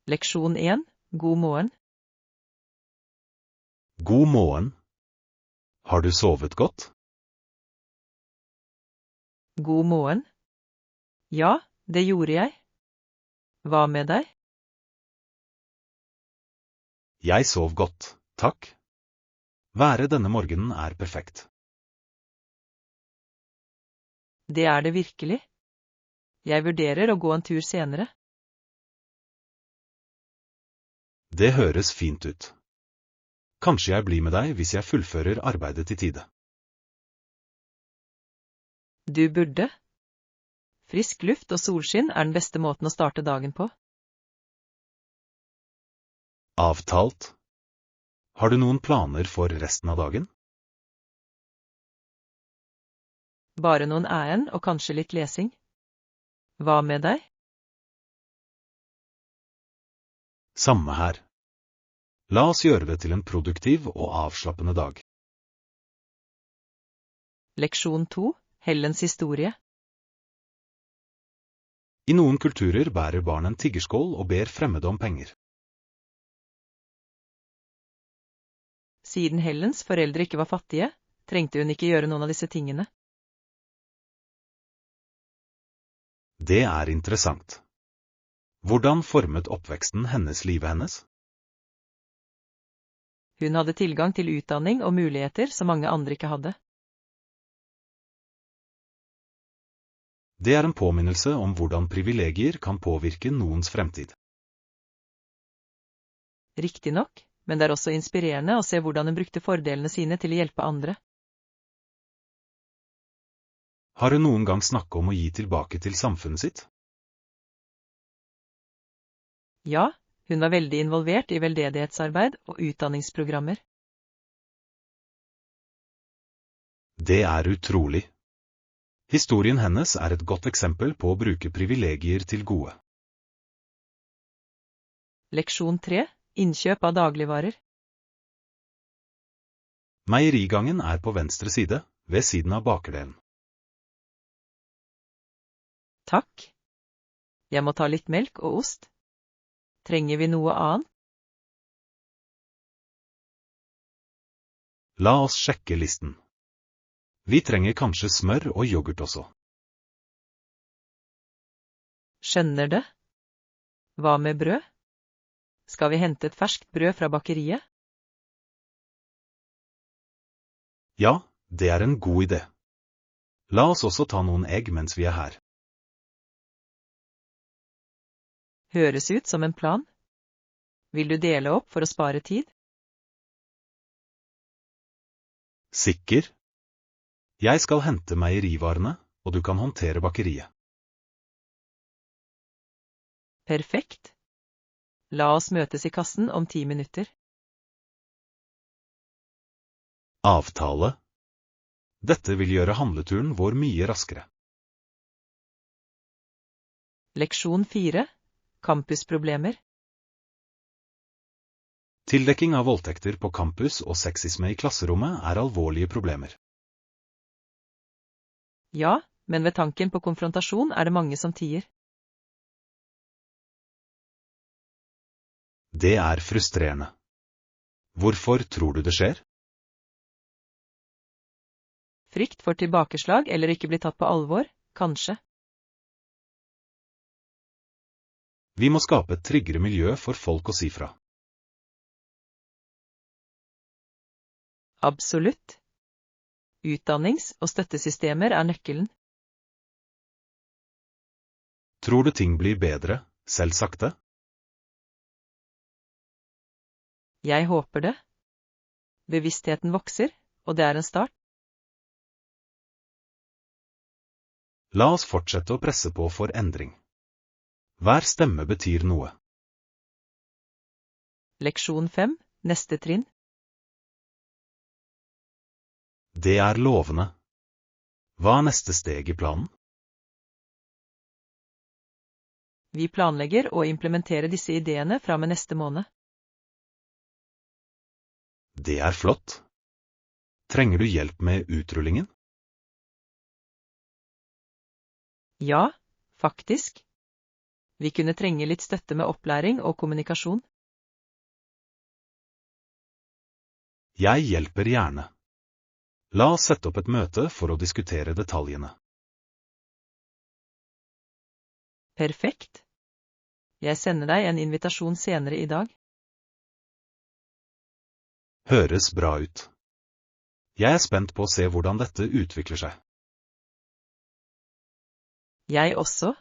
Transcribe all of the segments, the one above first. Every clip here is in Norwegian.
Leksjon 1. God morgen. God morgen. Har du sovet godt? God morgen. Ja, det gjorde jeg. Hva med deg? Jeg sov godt, takk. Været denne morgenen er perfekt. Det er det virkelig. Jeg vurderer å gå en tur senere. Det høres fint ut. Kanskje jeg blir med deg hvis jeg fullfører arbeidet i tide. Du burde. Frisk luft og solskinn er den beste måten å starte dagen på. Avtalt. Har du noen planer for resten av dagen? Bare noen ærend og kanskje litt lesing. Hva med deg? Samme her. La oss gjøre det til en produktiv og avslappende dag. Leksjon 2. Hellens historie. I noen kulturer bærer barn en tiggerskål og ber fremmede om penger. Siden Hellens foreldre ikke var fattige, trengte hun ikke gjøre noen av disse tingene. Det er interessant. Hvordan formet oppveksten hennes livet hennes? Hun hadde tilgang til utdanning og muligheter som mange andre ikke hadde. Det er en påminnelse om hvordan privilegier kan påvirke noens fremtid. Riktignok, men det er også inspirerende å se hvordan hun brukte fordelene sine til å hjelpe andre. Har hun noen gang snakket om å gi tilbake til samfunnet sitt? Ja, hun var veldig involvert i veldedighetsarbeid og utdanningsprogrammer. Det er utrolig. Historien hennes er et godt eksempel på å bruke privilegier til gode. Leksjon 3. Innkjøp av dagligvarer. Meierigangen er på venstre side, ved siden av bakerdelen. Takk. Jeg må ta litt melk og ost. Trenger vi noe annet? La oss sjekke listen. Vi trenger kanskje smør og yoghurt også. Skjønner det. Hva med brød? Skal vi hente et ferskt brød fra bakeriet? Ja, det er en god idé. La oss også ta noen egg mens vi er her. Høres ut som en plan. Vil du dele opp for å spare tid? Sikker? Jeg skal hente meierivarene, og du kan håndtere bakeriet. Perfekt. La oss møtes i kassen om 10 minutter. Avtale. Dette vil gjøre handleturen vår mye raskere. Leksjon 4. Campusproblemer. Tildekking av voldtekter på campus og sexisme i klasserommet er alvorlige problemer. Ja, men ved tanken på konfrontasjon er det mange som tier. Det er frustrerende. Hvorfor tror du det skjer? Frykt for tilbakeslag eller ikke bli tatt på alvor, kanskje. Vi må skape et tryggere miljø for folk å si fra. Absolutt. Utdannings- og støttesystemer er nøkkelen. Tror du ting blir bedre, selv sakte? Jeg håper det. Bevisstheten vokser, og det er en start. La oss fortsette å presse på for endring. Hver stemme betyr noe. Leksjon 5. Neste trinn. Det er lovende. Hva er neste steg i planen? Vi planlegger å implementere disse ideene fra med neste måned. Det er flott. Trenger du hjelp med utrullingen? Ja, faktisk. Vi kunne trenge litt støtte med opplæring og kommunikasjon. Jeg hjelper gjerne. La oss sette opp et møte for å diskutere detaljene. Perfekt. Jeg sender deg en invitasjon senere i dag. Høres bra ut. Jeg er spent på å se hvordan dette utvikler seg. Jeg også.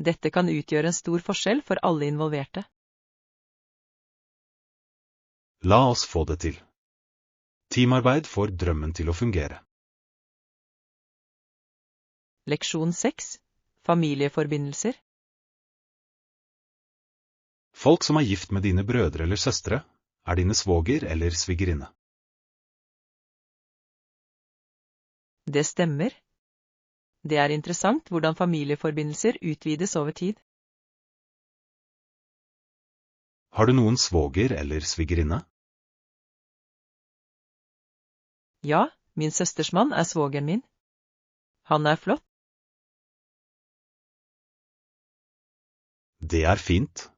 Dette kan utgjøre en stor forskjell for alle involverte. La oss få det til. Teamarbeid får drømmen til å fungere. Leksjon 6. Familieforbindelser. Folk som er gift med dine brødre eller søstre, er dine svoger eller svigerinne. Det stemmer. Det er interessant hvordan familieforbindelser utvides over tid. Har du noen svoger eller svigerinne? Ja, min søsters mann er svogeren min. Han er flott. Det er fint.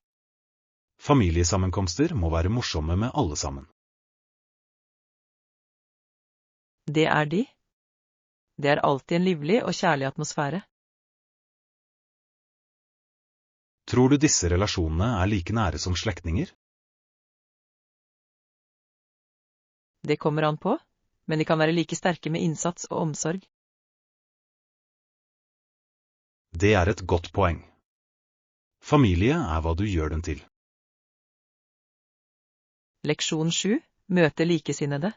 Familiesammenkomster må være morsomme med alle sammen. Det er de. Det er alltid en livlig og kjærlig atmosfære. Tror du disse relasjonene er like nære som slektninger? Det kommer an på, men de kan være like sterke med innsats og omsorg. Det er et godt poeng. Familie er hva du gjør den til. Leksjon 7. Møte likesinnede.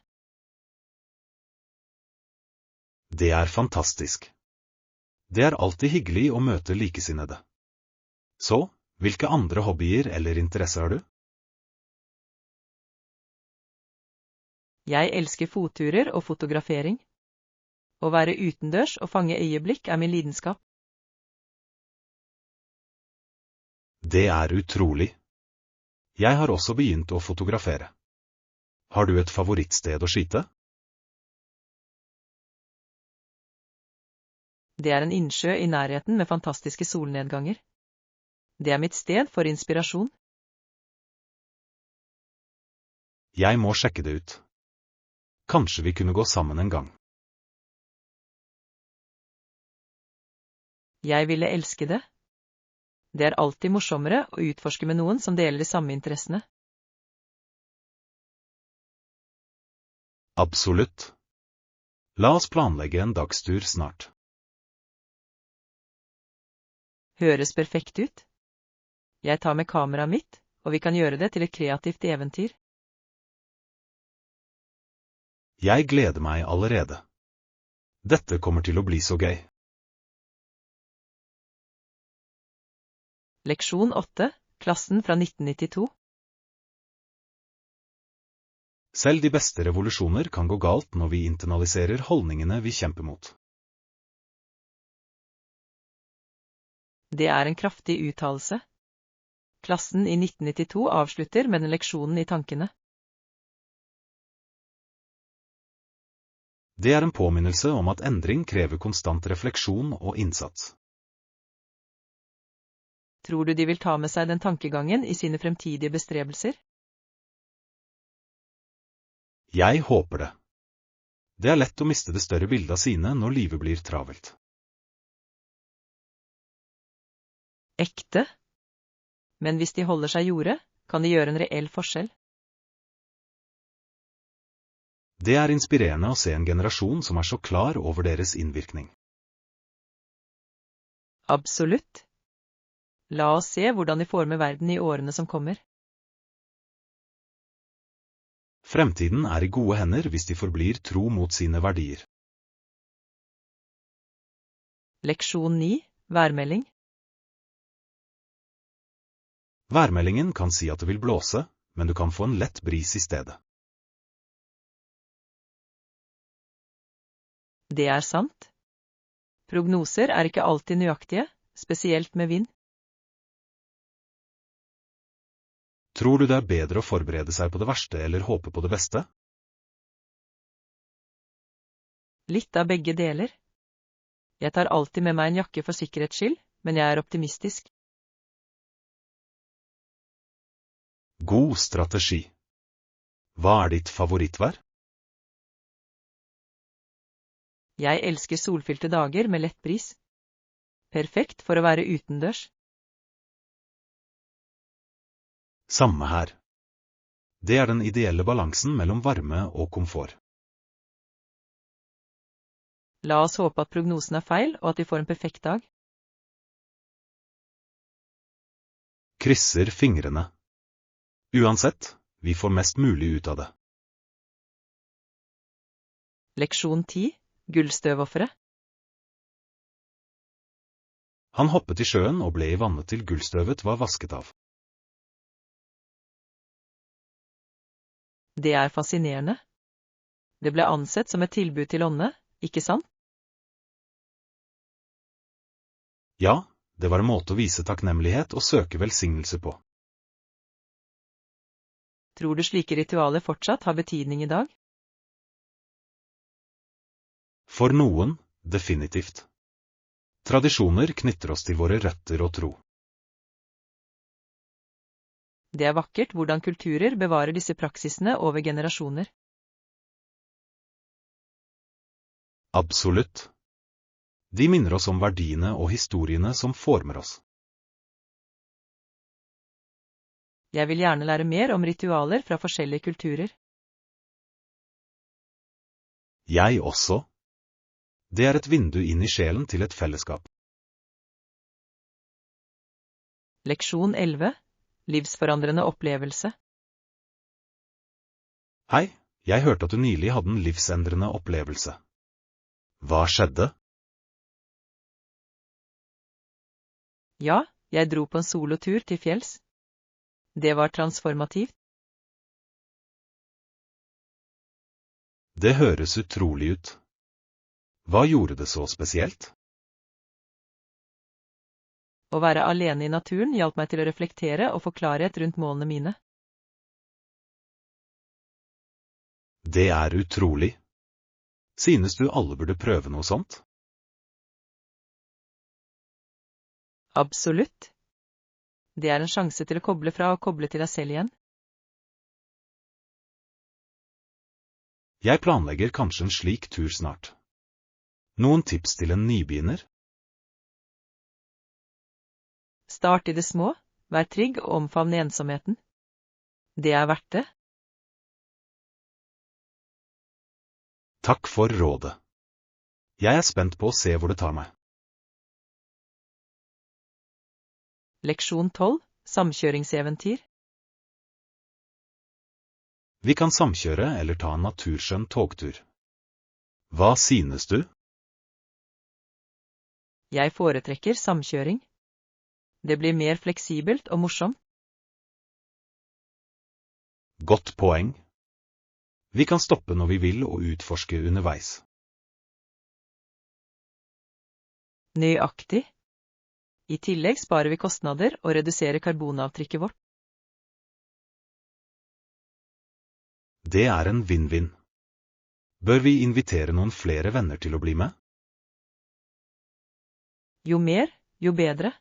Det er fantastisk. Det er alltid hyggelig å møte likesinnede. Så, hvilke andre hobbyer eller interesser har du? Jeg elsker fotturer og fotografering. Å være utendørs og fange øyeblikk er min lidenskap. Det er utrolig. Jeg har også begynt å fotografere. Har du et favorittsted å skyte? Det er en innsjø i nærheten med fantastiske solnedganger. Det er mitt sted for inspirasjon. Jeg må sjekke det ut. Kanskje vi kunne gå sammen en gang. Jeg ville elske det. Det er alltid morsommere å utforske med noen som deler de samme interessene. Absolutt. La oss planlegge en dagstur snart. Høres perfekt ut. Jeg tar med kameraet mitt, og vi kan gjøre det til et kreativt eventyr. Jeg gleder meg allerede. Dette kommer til å bli så gøy. Leksjon 8. Klassen fra 1992. Selv de beste revolusjoner kan gå galt når vi internaliserer holdningene vi kjemper mot. Det er en kraftig uttalelse. Klassen i 1992 avslutter med den leksjonen i tankene. Det er en påminnelse om at endring krever konstant refleksjon og innsats. Tror du de vil ta med seg den tankegangen i sine fremtidige bestrebelser? Jeg håper det. Det er lett å miste det større bildet av sine når livet blir travelt. Ekte. Men hvis de holder seg jorde, kan de gjøre en reell forskjell. Det er inspirerende å se en generasjon som er så klar over deres innvirkning. Absolutt. La oss se hvordan de former verden i årene som kommer. Fremtiden er i gode hender hvis de forblir tro mot sine verdier. Leksjon 9. Værmelding. Værmeldingen kan si at det vil blåse, men du kan få en lett bris i stedet. Det er sant. Prognoser er ikke alltid nøyaktige, spesielt med vind. Tror du det er bedre å forberede seg på det verste eller håpe på det beste? Litt av begge deler. Jeg tar alltid med meg en jakke for sikkerhets skyld, men jeg er optimistisk. God strategi. Hva ditt favorittvær? Jeg elsker solfylte dager med lett bris. Perfekt for å være utendørs. Samme her. Det den ideelle balansen mellom varme og komfort. La oss håpe at prognosen feil, og at vi får en perfekt dag. Krysser fingrene. Uansett, vi får mest mulig ut av det. Leksjon 10. Gullstøvofferet. Han hoppet i sjøen og ble i vannet til gullstøvet var vasket av. Det fascinerende. Det ble ansett som et tilbud til ånde, ikke sant? Ja, det var en måte å vise takknemlighet og søke velsignelse på. Tror du slike ritualer fortsatt har betydning i dag? For noen, definitivt. Tradisjoner knytter oss til våre røtter og tro. Det vakkert hvordan kulturer bevarer disse praksisene over generasjoner. Absolutt. De minner oss om verdiene og historiene som former oss. Jeg vil gjerne lære mer om ritualer fra forskjellige kulturer. Jeg også. Det et vindu inn i sjelen til et fellesskap. Leksjon 11. Livsforandrende opplevelse. Hei, jeg hørte at du nylig hadde en livsendrende opplevelse. Hva skjedde? Ja, jeg dro på en solotur til fjells. Det var transformativt. Det høres utrolig ut. Hva gjorde det så spesielt? Å være alene i naturen hjalp meg til å reflektere og få klarhet rundt målene mine. Det utrolig. Synes du alle burde prøve noe sånt? Absolutt. Det en sjanse til å koble fra og koble til deg selv igjen. Jeg planlegger kanskje en slik tur snart. Noen tips til en nybegynner? Start i det små, vær trygg og omfavne ensomheten. Det verdt det. Takk for rådet. Jeg spent på å se hvor det tar meg. Leksjon 12. Samkjøringseventyr. Vi kan samkjøre eller ta en naturskjønn togtur. Hva synes du? Jeg foretrekker samkjøring. Det blir mer fleksibelt og morsomt. Godt poeng. Vi kan stoppe når vi vil og utforske underveis. Nøyaktig. I tillegg sparer vi kostnader og reduserer karbonavtrykket vårt. Det en vinn-vinn. Bør vi invitere noen flere venner til å bli med? Jo mer, jo bedre.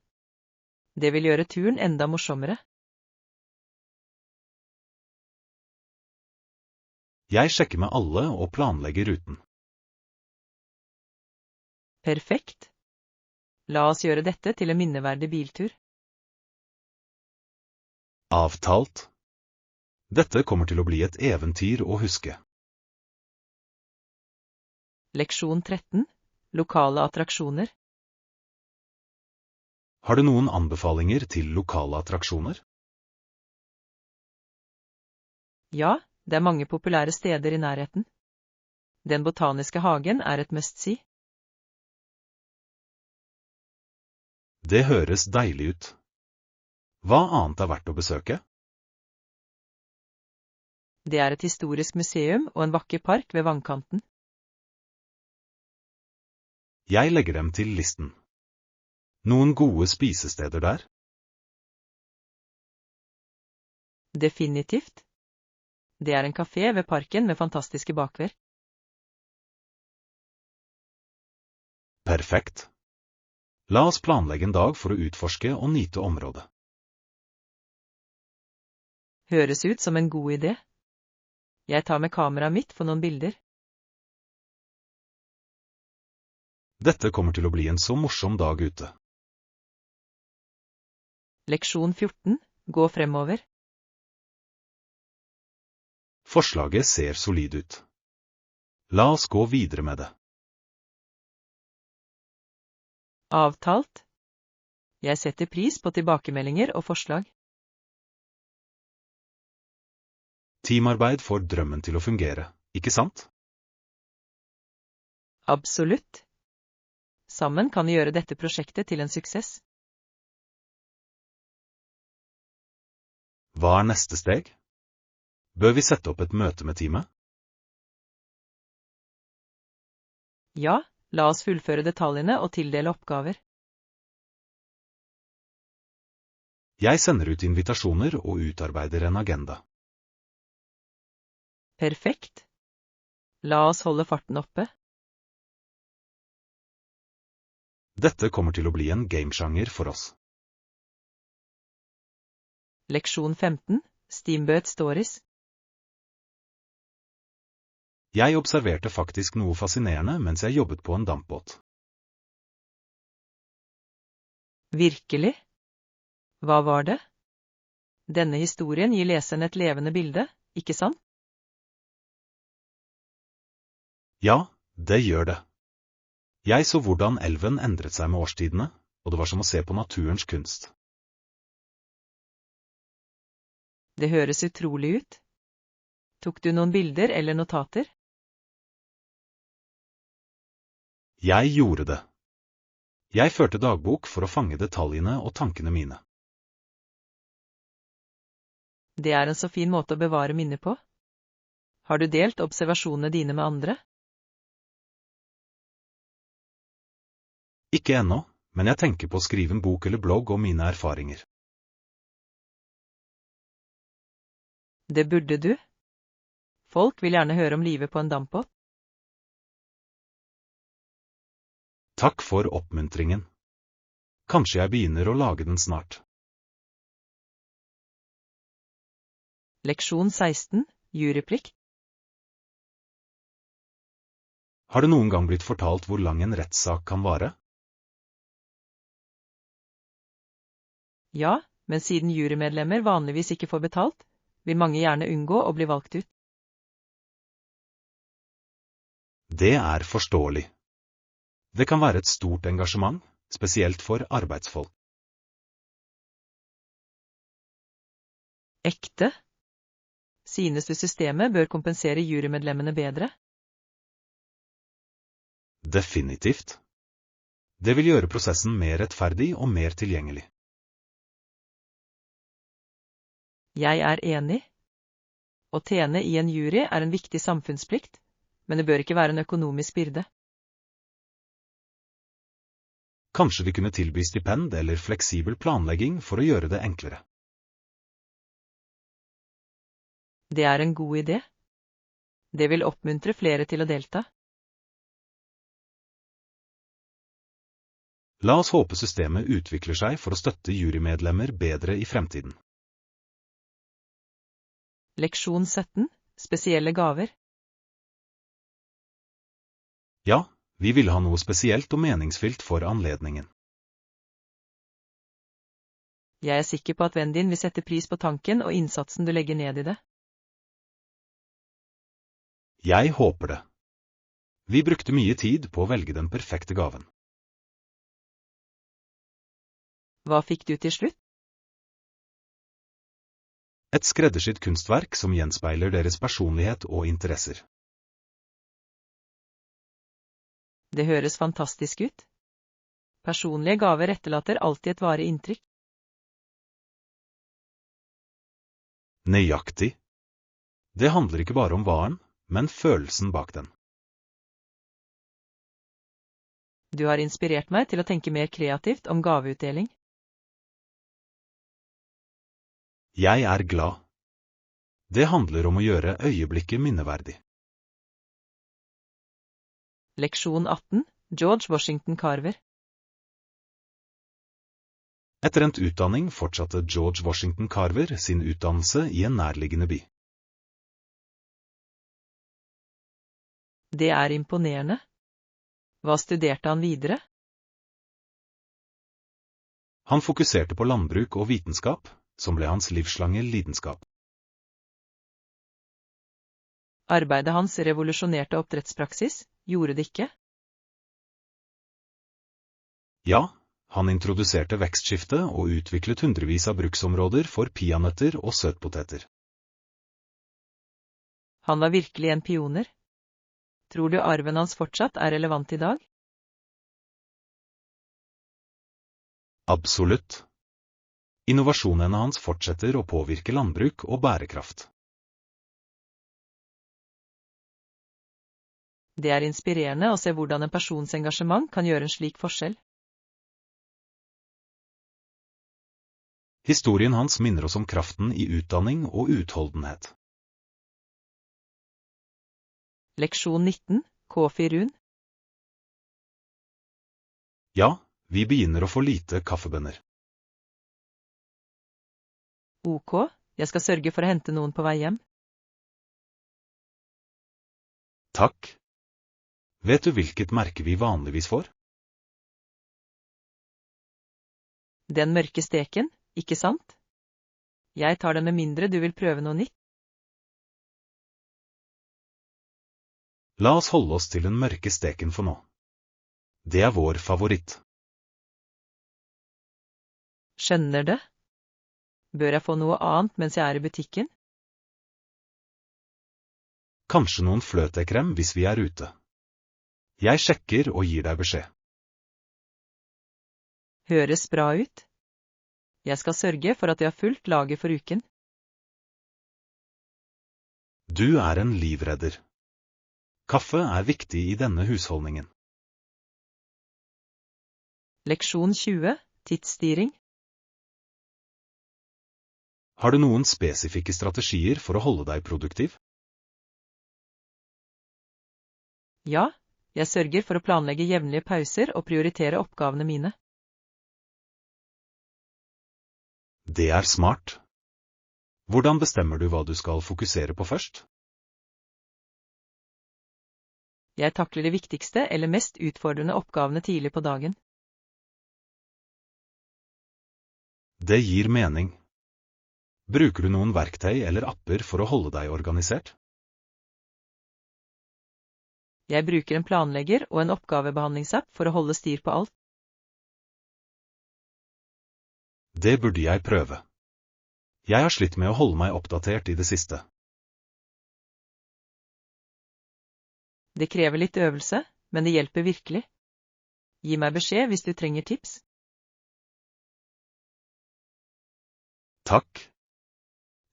Det vil gjøre turen enda morsommere. Jeg sjekker med alle og planlegger ruten. Perfekt. La oss gjøre dette til en minneverdig biltur. Avtalt. Dette kommer til å bli et eventyr å huske. Leksjon 13. Lokale attraksjoner. Har du noen anbefalinger til lokale attraksjoner? Ja, det mange populære steder i nærheten. Den botaniske hagen et must-see. Det høres deilig ut. Hva annet verdt å besøke? Det et historisk museum og en vakker park ved vannkanten. Jeg legger dem til listen. Noen gode spisesteder der? Definitivt. Det en kafé ved parken med fantastiske bakverk. Perfekt. La oss planlegge en dag for å utforske og nyte området. Høres ut som en god idé. Jeg tar med kameraet mitt for noen bilder. Dette kommer til å bli en så morsom dag ute. Leksjon 14. Gå fremover. Forslaget ser solid ut. La oss gå videre med det. Avtalt. Jeg setter pris på tilbakemeldinger og forslag. Teamarbeid får drømmen til å fungere, ikke sant? Absolutt. Sammen kan vi gjøre dette prosjektet til en suksess. Hva er neste steg? Bør vi sette opp et møte med teamet? Ja, la oss fullføre detaljene og tildele oppgaver. Jeg sender ut invitasjoner og utarbeider en agenda. Perfekt. La oss holde farten oppe. Dette kommer til å bli en gamesjanger for oss. Leksjon 15. Steamboat Stories. Jeg observerte faktisk noe fascinerende mens jeg jobbet på en dampbåt. Virkelig? Hva var det? Denne historien gir leseren et levende bilde, ikke sant? Ja, det gjør det. Jeg så hvordan elven endret seg med årstidene, og det var som å se på naturens kunst. Det høres utrolig ut. Tok du noen bilder eller notater? Jeg gjorde det. Jeg førte dagbok for å fange detaljene og tankene mine. Det er en så fin måte å bevare minner på. Har du delt observasjonene dine med andre? Ikke ennå, men jeg tenker på å skrive en bok eller blogg om mine erfaringer. Det burde du. Folk vil gjerne høre om livet på en dampbåt. Takk for oppmuntringen. Kanskje jeg begynner å lage den snart. Leksjon 16. Juryplikt. Har det noen gang blitt fortalt hvor lang en rettssak kan vare? Ja, men siden jurymedlemmer vanligvis ikke får betalt, vil mange gjerne unngå å bli valgt ut. Det er forståelig. Det kan være et stort engasjement, spesielt for arbeidsfolk. Ekte? Synes du systemet bør kompensere jurymedlemmene bedre? Definitivt. Det vil gjøre prosessen mer rettferdig og mer tilgjengelig. Jeg er enig. Å tjene i en jury er en viktig samfunnsplikt, men det bør ikke være en økonomisk byrde. Kanskje vi kunne tilby stipend eller fleksibel planlegging for å gjøre det enklere. Det er en god idé. Det vil oppmuntre flere til å delta. La oss håpe systemet utvikler seg for å støtte jurymedlemmer bedre i fremtiden. Leksjon 17. Spesielle gaver. Ja, vi ville ha noe spesielt og meningsfylt for anledningen. Jeg er sikker på at vennen din vil sette pris på tanken og innsatsen du legger ned i det. Jeg håper det. Vi brukte mye tid på å velge den perfekte gaven. Hva fikk du til slutt? Et skreddersydd kunstverk som gjenspeiler deres personlighet og interesser. Det høres fantastisk ut. Personlige gaver etterlater alltid et varig inntrykk. Nøyaktig. Det handler ikke bare om varen, men følelsen bak den. Du har inspirert meg til å tenke mer kreativt om gaveutdeling. Jeg er glad. Det handler om å gjøre øyeblikket minneverdig. Leksjon 18. George Washington Carver. Etter endt utdanning fortsatte George Washington Carver sin utdannelse i en nærliggende by. Det er imponerende. Hva studerte han videre? Han fokuserte på landbruk og vitenskap, som ble hans livslange lidenskap. Arbeidet hans revolusjonerte oppdrettspraksis, gjorde det ikke? Ja, han introduserte vekstskifte og utviklet hundrevis av bruksområder for peanøtter og søtpoteter. Han var virkelig en pioner. Tror du arven hans fortsatt er relevant i dag? Absolutt. Innovasjonene hans fortsetter å påvirke landbruk og bærekraft. Det er inspirerende å se hvordan en persons engasjement kan gjøre en slik forskjell. Historien hans minner oss om kraften i utdanning og utholdenhet. Leksjon 19, Kofi Run. Ja, vi begynner å få lite kaffebønner. Ok, jeg skal sørge for å hente noen på vei hjem. Takk. Vet du hvilket merke vi vanligvis får? Den mørke steken, ikke sant? Jeg tar den med mindre du vil prøve noe nytt. La oss holde oss til den mørke steken for nå. Det er vår favoritt. Skjønner det. Bør jeg få noe annet mens jeg er i butikken? Kanskje noen fløtekrem hvis vi er ute. Jeg sjekker og gir deg beskjed. Høres bra ut. Jeg skal sørge for at jeg har fullt lager for uken. Du er en livredder. Kaffe er viktig i denne husholdningen. Leksjon 20, tidsstyring. Har du noen spesifikke strategier for å holde deg produktiv? Ja, jeg sørger for å planlegge jevnlige pauser og prioritere oppgavene mine. Det er smart. Hvordan bestemmer du hva du skal fokusere på først? Jeg takler de viktigste eller mest utfordrende oppgavene tidlig på dagen. Det gir mening. Bruker du noen verktøy eller apper for å holde deg organisert? Jeg bruker en planlegger og en oppgavebehandlingsapp for å holde styr på alt. Det burde jeg prøve. Jeg har slitt med å holde meg oppdatert i det siste. Det krever litt øvelse, men det hjelper virkelig. Gi meg beskjed hvis du trenger tips. Takk.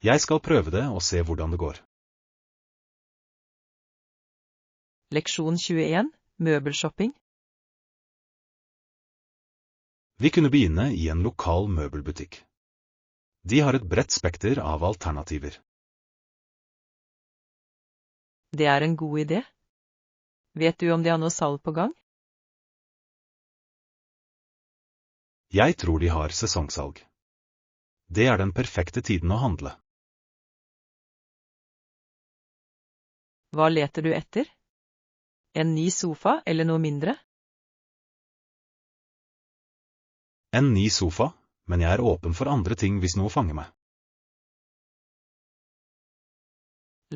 Jeg skal prøve det og se hvordan det går. Leksjon 21, møbelshopping. Vi kunne begynne i en lokal møbelbutikk. De har et bredt spekter av alternativer. Det er en god idé. Vet du om de har noe salg på gang? Jeg tror de har sesongsalg. Det er den perfekte tiden å handle. Hva leter du etter? En ny sofa eller noe mindre? En ny sofa, men jeg er åpen for andre ting hvis noe fanger meg.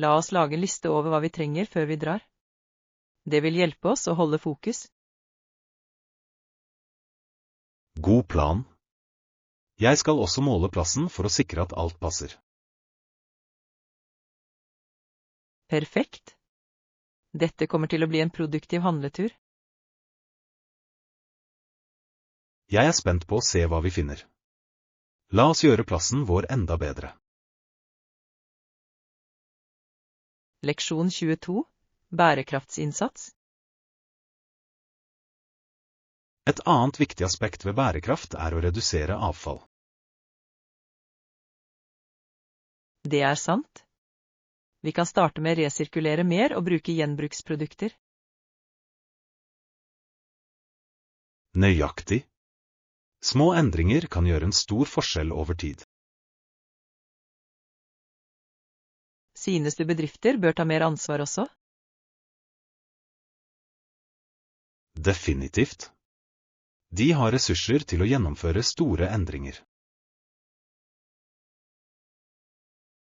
La oss lage en liste over hva vi trenger før vi drar. Det vil hjelpe oss å holde fokus. God plan. Jeg skal også måle plassen for å sikre at alt passer. Perfekt. Dette kommer til å bli en produktiv handletur. Jeg er spent på å se hva vi finner. La oss gjøre plassen vår enda bedre. Leksjon 22, bærekraftsinnsats. Et annet viktig aspekt ved bærekraft er å redusere avfall. Det er sant. Vi kan starte med å resirkulere mer og bruke gjenbruksprodukter. Nøyaktig. Små endringer kan gjøre en stor forskjell over tid. Synes du bedrifter bør ta mer ansvar også? Definitivt. De har ressurser til å gjennomføre store endringer.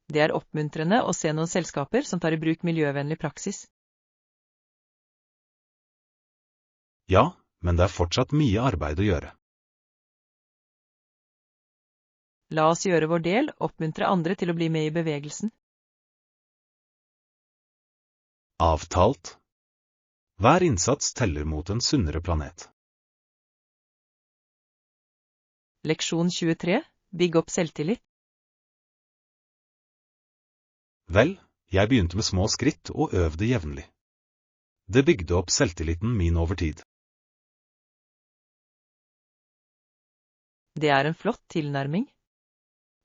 Det er oppmuntrende å se noen selskaper som tar i bruk miljøvennlig praksis. Ja, men det er fortsatt mye arbeid å gjøre. La oss gjøre vår del, oppmuntre andre til å bli med i bevegelsen. Avtalt. Hver innsats teller mot en sunnere planet. Leksjon 23. Bygg opp selvtillit. Vel, jeg begynte med små skritt og øvde jevnlig. Det bygde opp selvtilliten min over tid. Det er en flott tilnærming.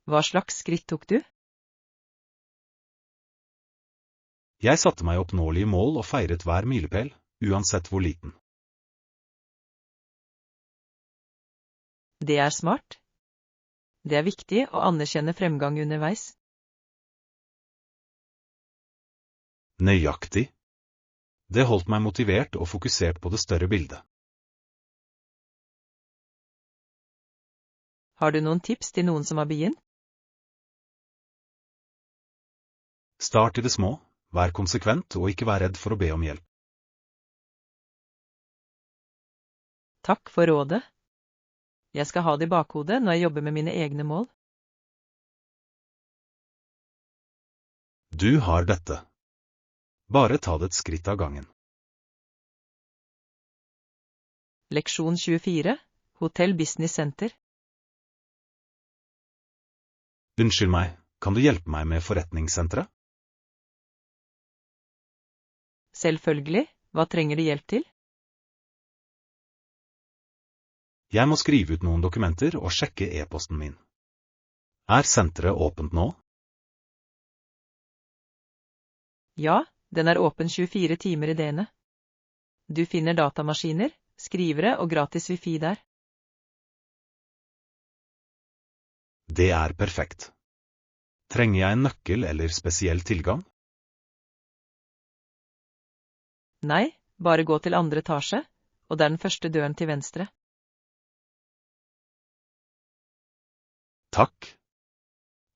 Hva slags skritt tok du? Jeg satte meg oppnåelige mål og feiret hver milepæl, uansett hvor liten. Det er smart. Det er viktig å anerkjenne fremgang underveis. Nøyaktig. Det holdt meg motivert og fokusert på det større bildet. Har du noen tips til noen som har begynt? Start i det små, vær konsekvent og ikke vær redd for å be om hjelp. Takk for rådet. Jeg skal ha det i bakhodet når jeg jobber med mine egne mål. Du har dette. Bare ta det et skritt av gangen. Leksjon 24. Hotell Business Center. Unnskyld meg, kan du hjelpe meg med forretningssenteret? Selvfølgelig. Hva trenger du hjelp til? Jeg må skrive ut noen dokumenter og sjekke e-posten min. Er senteret åpent nå? Ja, den er åpen 24 timer i døgnet. Du finner datamaskiner, skrivere og gratis wifi der. Det er perfekt. Trenger jeg en nøkkel eller spesiell tilgang? Nei, bare gå til andre etasje, og det er den første døren til venstre. Takk.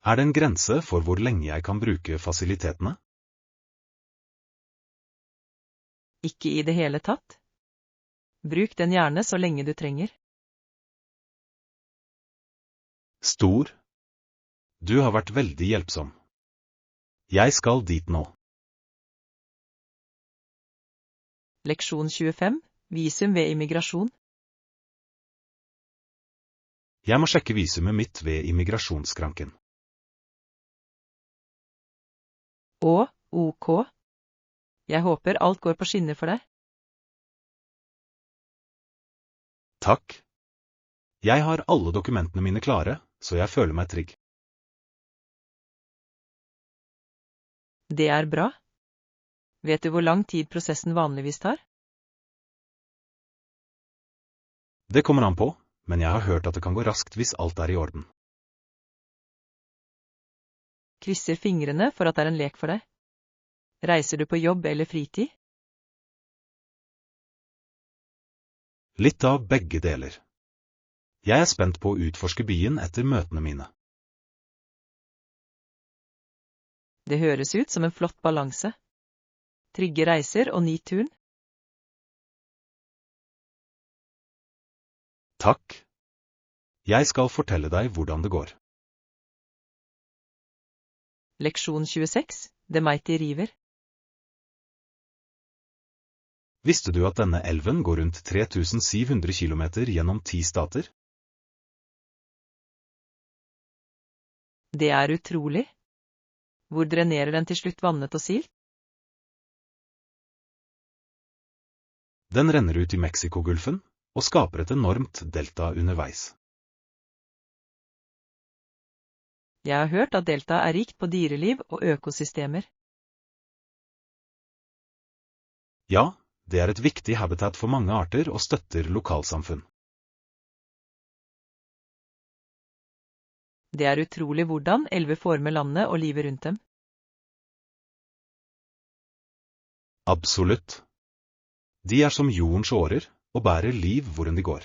Er det en grense for hvor lenge jeg kan bruke fasilitetene? Ikke i det hele tatt. Bruk den gjerne så lenge du trenger. Stor. Du har vært veldig hjelpsom. Jeg skal dit nå. Leksjon 25. Visum ved immigrasjon. Jeg må sjekke visumet mitt ved immigrasjonsskranken. OK. Jeg håper alt går på skinner for deg. Takk. Jeg har alle dokumentene mine klare, så jeg føler meg trygg. Det er bra. Vet du hvor lang tid prosessen vanligvis tar? Det kommer an på, men jeg har hørt at det kan gå raskt hvis alt er i orden. Krysser fingrene for at det er en lek for deg. Reiser du på jobb eller fritid? Litt av begge deler. Jeg er spent på å utforske byen etter møtene mine. Det høres ut som en flott balanse. Trygge reiser og nyt turen. Takk. Jeg skal fortelle deg hvordan det går. Leksjon 26. The Mighty River. Visste du at denne elven går rundt 3700 kilometer gjennom 10 stater? Det er utrolig. Hvor drenerer den til slutt vannet og silt? Den renner ut i Mexikogolfen og skaper et enormt delta underveis. Jeg har hørt at deltaet er rikt på dyreliv og økosystemer. Ja, det er et viktig habitat for mange arter og støtter lokalsamfunn. Det er utrolig hvordan elver former landet og livet rundt dem. Absolutt. De er som jordens årer, og bærer liv hvor enn de går.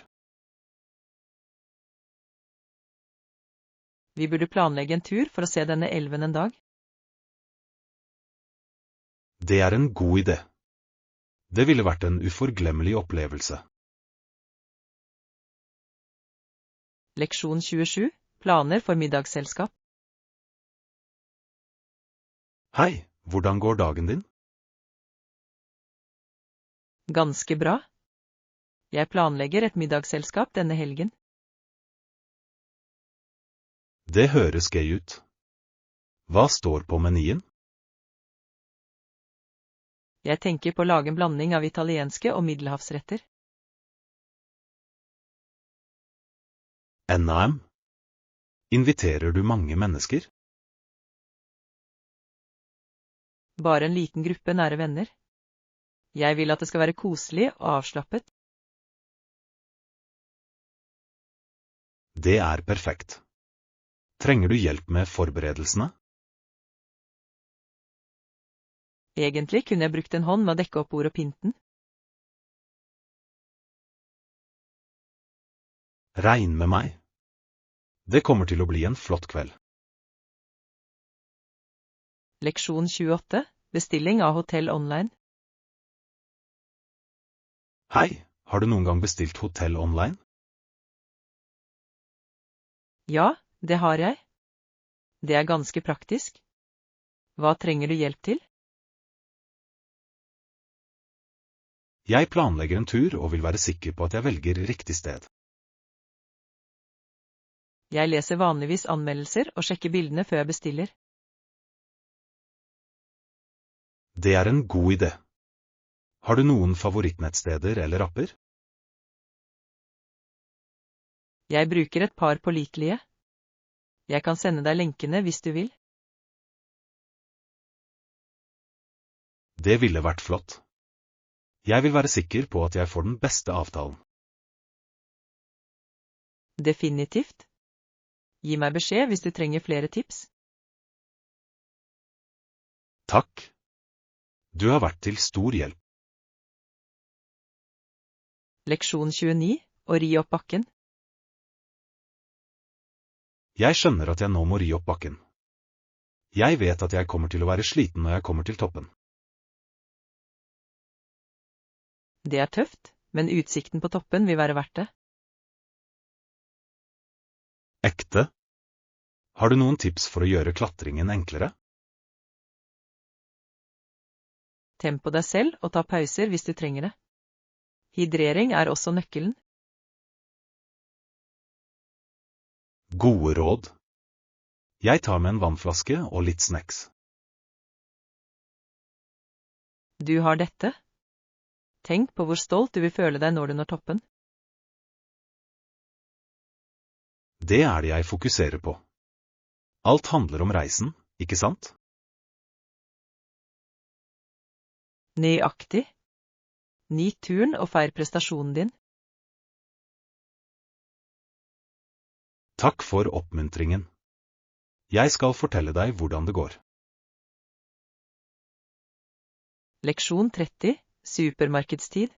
Vi burde planlegge en tur for å se denne elven en dag. Det er en god idé. Det ville vært en uforglemmelig opplevelse. Leksjon 27. Planer for middagsselskap. Hei, hvordan går dagen din? Ganske bra. Jeg planlegger et middagsselskap denne helgen. Det høres gøy ut. Hva står på menyen? Jeg tenker på å lage en blanding av italienske og middelhavsretter. NAM. Inviterer du mange mennesker? Bare en liten gruppe nære venner. Jeg vil at det skal være koselig og avslappet. Det er perfekt. Trenger du hjelp med forberedelsene? Egentlig kunne jeg brukt en hånd med å dekke opp bord og pynten. Regn med meg. Det kommer til å bli en flott kveld. Leksjon 28. Bestilling av hotell online. Hei, har du noen gang bestilt hotell online? Ja, det har jeg. Det er ganske praktisk. Hva trenger du hjelp til? Jeg planlegger en tur og vil være sikker på at jeg velger riktig sted. Jeg leser vanligvis anmeldelser og sjekker bildene før jeg bestiller. Det er en god idé. Har du noen favorittnettsteder eller apper? Jeg bruker et par pålitelige. Jeg kan sende deg lenkene hvis du vil. Det ville vært flott. Jeg vil være sikker på at jeg får den beste avtalen. Definitivt. Gi meg beskjed hvis du trenger flere tips. Takk. Du har vært til stor hjelp. Leksjon 29. Å ri opp bakken. Jeg skjønner at jeg nå må ri opp bakken. Jeg vet at jeg kommer til å være sliten når jeg kommer til toppen. Det er tøft, men utsikten på toppen vil være verdt det. Ekte? Har du noen tips for å gjøre klatringen enklere? Tem på deg selv og ta pauser hvis du trenger det. Hydrering er også nøkkelen. Gode råd. Jeg tar med en vannflaske og litt snacks. Du har dette. Tenk på hvor stolt du vil føle deg når du når toppen. Det er det jeg fokuserer på. Alt handler om reisen, ikke sant? Nøyaktig. Nyt turen og feir prestasjonen din. Takk for oppmuntringen. Jeg skal fortelle deg hvordan det går. Leksjon 30. Supermarkedstid.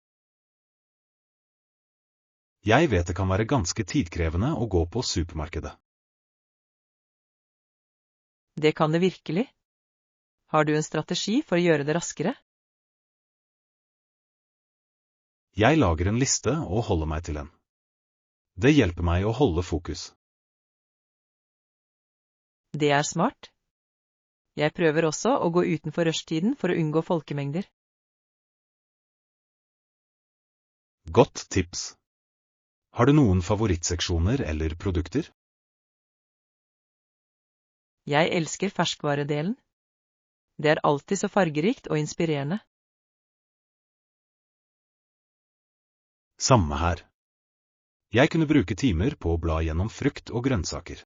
Jeg vet det kan være ganske tidkrevende å gå på supermarkedet. Det kan det virkelig. Har du en strategi for å gjøre det raskere? Jeg lager en liste og holder meg til den. Det hjelper meg å holde fokus. Det er smart. Jeg prøver også å gå utenfor rushtiden for å unngå folkemengder. Godt tips. Har du noen favorittseksjoner eller produkter? Jeg elsker ferskvaredelen. Det er alltid så fargerikt og inspirerende. Samme her. Jeg kunne bruke timer på å bla gjennom frukt og grønnsaker.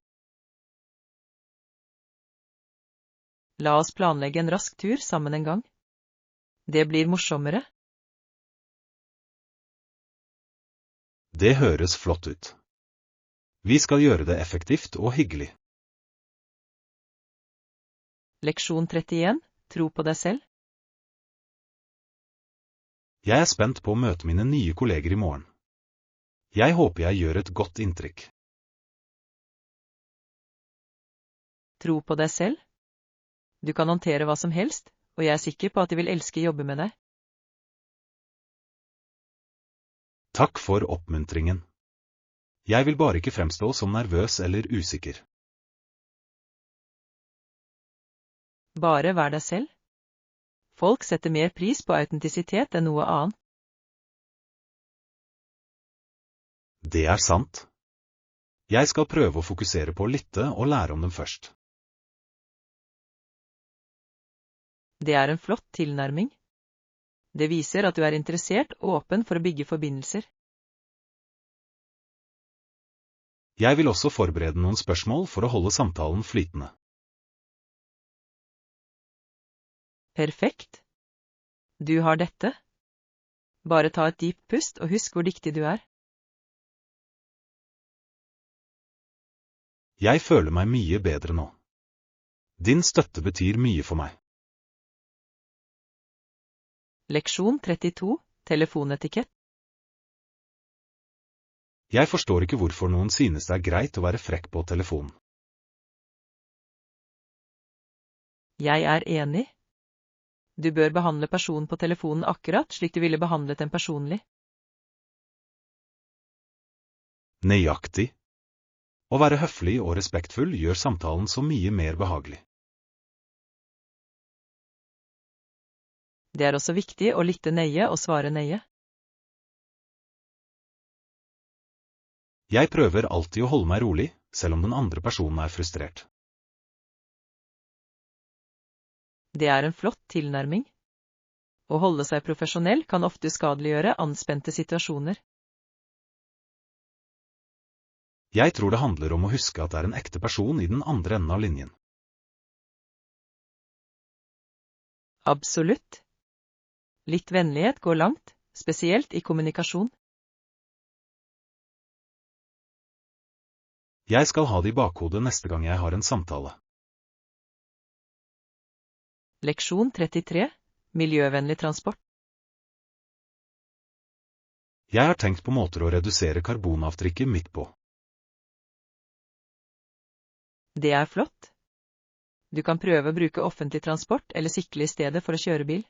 La oss planlegge en rask tur sammen en gang. Det blir morsommere. Det høres flott ut. Vi skal gjøre det effektivt og hyggelig. Leksjon 31, tro på deg selv. Jeg er spent på å møte mine nye kolleger i morgen. Jeg håper jeg gjør et godt inntrykk. Tro på deg selv. Du kan håndtere hva som helst, og jeg er sikker på at de vil elske jobbe med deg. Takk for oppmuntringen. Jeg vil bare ikke fremstå som nervøs eller usikker. Bare vær deg selv. Folk setter mer pris på autentisitet enn noe annet. Det er sant. Jeg skal prøve å fokusere på å lytte og lære om dem først. Det er en flott tilnærming. Det viser at du er interessert og åpen for å bygge forbindelser. Jeg vil også forberede noen spørsmål for å holde samtalen flytende. Perfekt. Du har dette. Bare ta et dypt pust og husk hvor dyktig du er. Jeg føler meg mye bedre nå. Din støtte betyr mye for meg. Leksjon 32, telefonetikett. Jeg forstår ikke hvorfor noen synes det er greit å være frekk på telefonen. Jeg er enig. Du bør behandle personen på telefonen akkurat slik du ville behandlet den personlig. Nøyaktig. Å være høflig og respektfull gjør samtalen så mye mer behagelig. Det er også viktig å lytte nøye og svare nøye. Jeg prøver alltid å holde meg rolig, selv om den andre personen er frustrert. Det er en flott tilnærming. Å holde seg profesjonell kan ofte skadeliggjøre anspente situasjoner. Jeg tror det handler om å huske at det er en ekte person i den andre enden av linjen. Absolutt. Litt vennlighet går langt, spesielt i kommunikasjon. Jeg skal ha det i bakhodet neste gang jeg har en samtale. Leksjon 33, miljøvennlig transport. Jeg har tenkt på måter å redusere karbonavtrykket mitt på. Det er flott. Du kan prøve å bruke offentlig transport eller sykle i stedet for å kjøre bil.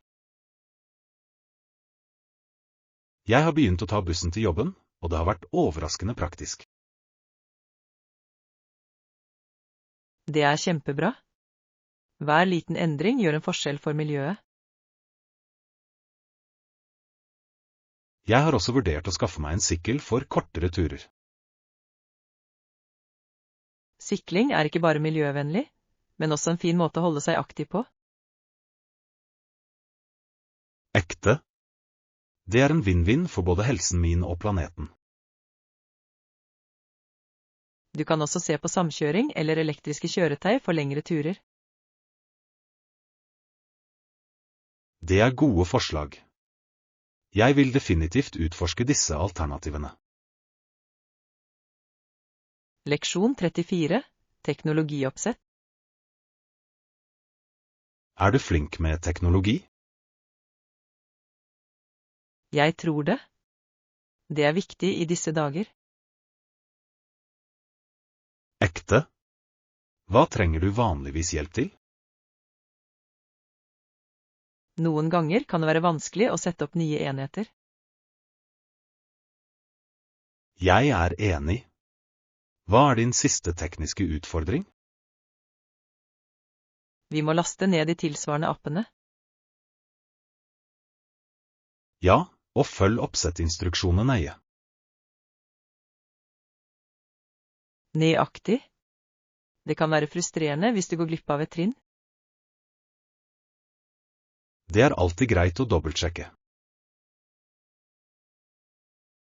Jeg har begynt å ta bussen til jobben, og det har vært overraskende praktisk. Det er kjempebra. Hver liten endring gjør en forskjell for miljøet. Jeg har også vurdert å skaffe meg en sykkel for kortere turer. Sykling er ikke bare miljøvennlig, men også en fin måte å holde seg aktiv på. Ekte. Det er en vinn-vinn for både helsen min og planeten. Du kan også se på samkjøring eller elektriske kjøretøy for lengre turer. Det er gode forslag. Jeg vil definitivt utforske disse alternativene. Leksjon 34, teknologioppsett. Er du flink med teknologi? Jeg tror det. Det er viktig i disse dager. Ekte? Hva trenger du vanligvis hjelp til? Noen ganger kan det være vanskelig å sette opp nye enheter. Jeg er enig. Hva er din siste tekniske utfordring? Vi må laste ned de tilsvarende appene. Ja, og følg oppsettinstruksjonene nøye. Nøyaktig. Det kan være frustrerende hvis du går glipp av et trinn. Det er alltid greit å dobbeltsjekke.